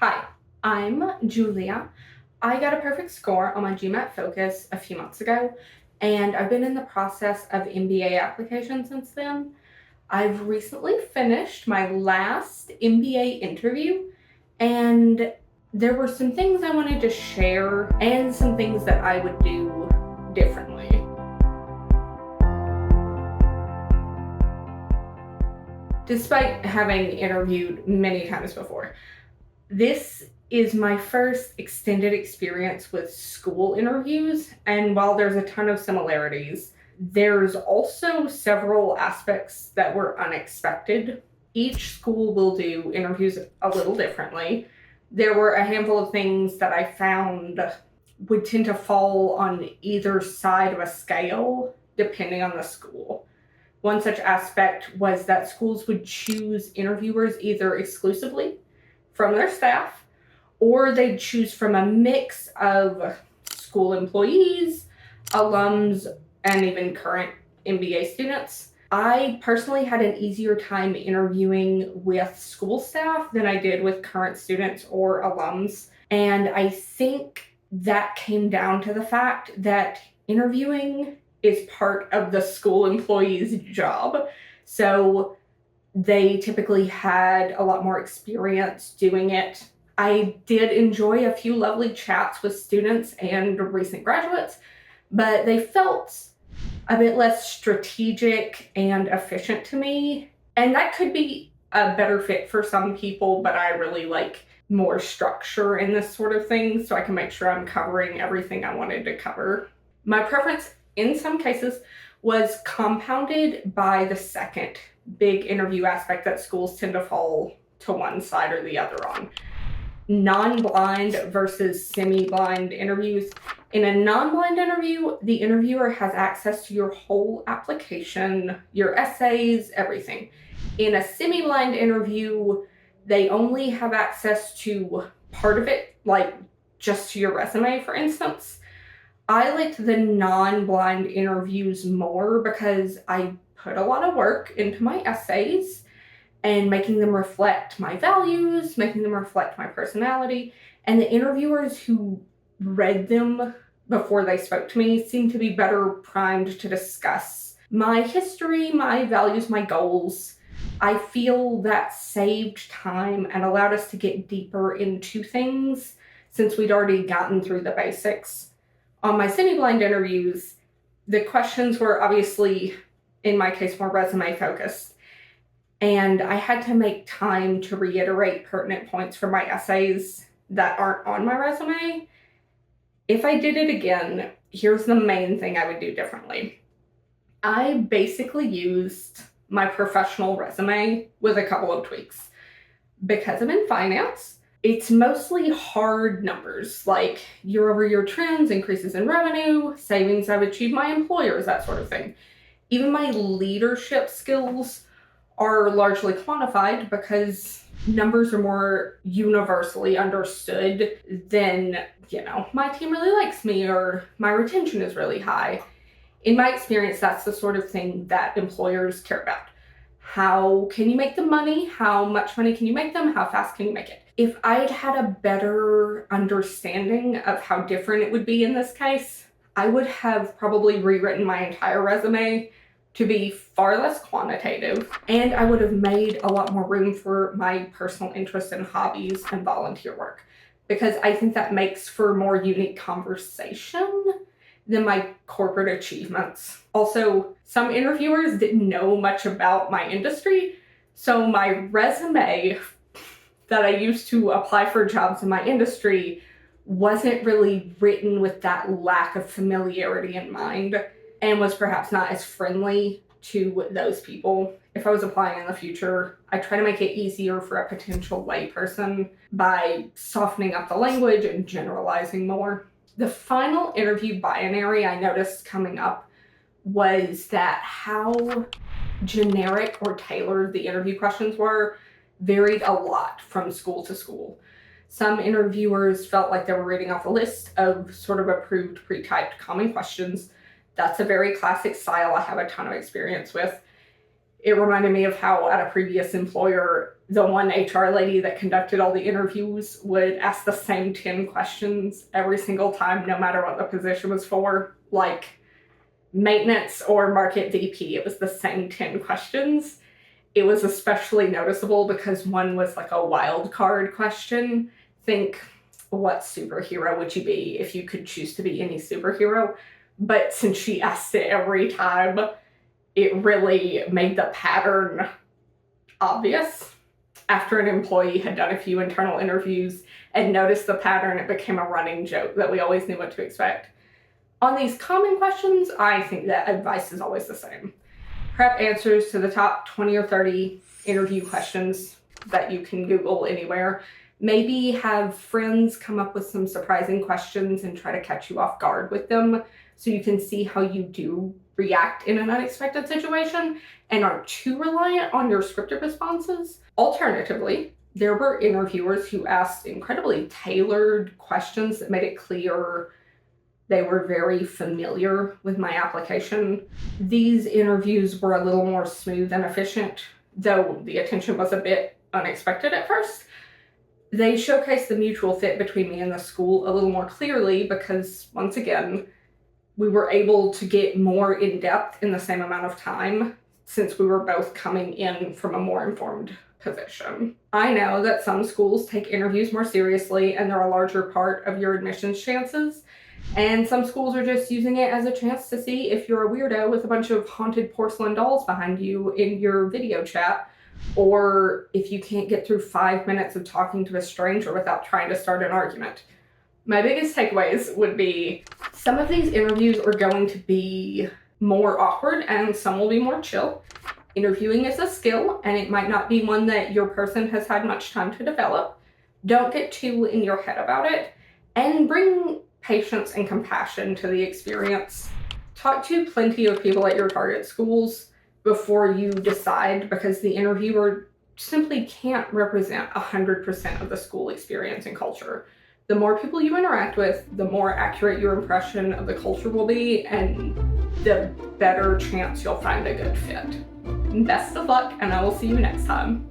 Hi, I'm Julia. I got a perfect score on my GMAT Focus a few months ago, and I've been in the process of MBA application since then. I've recently finished my last MBA interview, and there were some things I wanted to share and some things that I would do differently. Despite having interviewed many times before, this is my first extended experience with school interviews, and while there's a ton of similarities, there's also several aspects that were unexpected. Each school will do interviews a little differently. There were a handful of things that I found would tend to fall on either side of a scale depending on the school. One such aspect was that schools would choose interviewers either exclusively from their staff, or they'd choose from a mix of school employees, alums, and even current MBA students. I personally had an easier time interviewing with school staff than I did with current students or alums. And I think that came down to the fact that interviewing is part of the school employee's job. So they typically had a lot more experience doing it. I did enjoy a few lovely chats with students and recent graduates, but they felt a bit less strategic and efficient to me. And that could be a better fit for some people, but I really like more structure in this sort of thing so I can make sure I'm covering everything I wanted to cover. My preference in some cases was compounded by the second big interview aspect that schools tend to fall to one side or the other on. Non-blind versus semi-blind interviews. In a non-blind interview, the interviewer has access to your whole application, your essays, everything. In a semi-blind interview, they only have access to part of it, like just to your resume, for instance. I liked the non-blind interviews more because I put a lot of work into my essays and making them reflect my values, making them reflect my personality. And the interviewers who read them before they spoke to me seemed to be better primed to discuss my history, my values, my goals. I feel that saved time and allowed us to get deeper into things since we'd already gotten through the basics. On my semi-blind interviews, the questions were obviously, in my case, more resume focused. And I had to make time to reiterate pertinent points from my essays that aren't on my resume. If I did it again, here's the main thing I would do differently. I basically used my professional resume with a couple of tweaks. Because I'm in finance, it's mostly hard numbers like year-over-year trends, increases in revenue, savings I've achieved my employers, that sort of thing. Even my leadership skills are largely quantified because numbers are more universally understood than, my team really likes me or my retention is really high. In my experience, that's the sort of thing that employers care about. How can you make the money? How much money can you make them? How fast can you make it? If I'd had a better understanding of how different it would be in this case, I would have probably rewritten my entire resume to be far less quantitative, and I would have made a lot more room for my personal interests and hobbies and volunteer work, because I think that makes for more unique conversation than my corporate achievements. Also, some interviewers didn't know much about my industry, so my resume that I used to apply for jobs in my industry wasn't really written with that lack of familiarity in mind and was perhaps not as friendly to those people. If I was applying in the future, I try to make it easier for a potential layperson by softening up the language and generalizing more. The final interview binary I noticed coming up was that how generic or tailored the interview questions were varied a lot from school to school. Some interviewers felt like they were reading off a list of sort of approved pre-typed common questions. That's a very classic style I have a ton of experience with. It reminded me of how at a previous employer, the one HR lady that conducted all the interviews would ask the same 10 questions every single time, no matter what the position was for, like maintenance or market VP. It was the same 10 questions. It was especially noticeable because one was like a wild card question. Think, what superhero would you be if you could choose to be any superhero? But since she asked it every time, it really made the pattern obvious. After an employee had done a few internal interviews and noticed the pattern, it became a running joke that we always knew what to expect. On these common questions, I think that advice is always the same. Prep answers to the top 20 or 30 interview questions that you can Google anywhere. Maybe have friends come up with some surprising questions and try to catch you off guard with them so you can see how you do react in an unexpected situation and aren't too reliant on your scripted responses. Alternatively, there were interviewers who asked incredibly tailored questions that made it clear they were very familiar with my application. These interviews were a little more smooth and efficient, though the attention was a bit unexpected at first. They showcased the mutual fit between me and the school a little more clearly because, once again, we were able to get more in depth in the same amount of time since we were both coming in from a more informed position. I know that some schools take interviews more seriously and they're a larger part of your admissions chances. And some schools are just using it as a chance to see if you're a weirdo with a bunch of haunted porcelain dolls behind you in your video chat, or if you can't get through 5 minutes of talking to a stranger without trying to start an argument. My biggest takeaways would be some of these interviews are going to be more awkward and some will be more chill. Interviewing is a skill and it might not be one that your person has had much time to develop. Don't get too in your head about it and bring patience and compassion to the experience. Talk to plenty of people at your target schools before you decide, because the interviewer simply can't represent 100% of the school experience and culture. The more people you interact with, the more accurate your impression of the culture will be, and the better chance you'll find a good fit. Best of luck, and I will see you next time.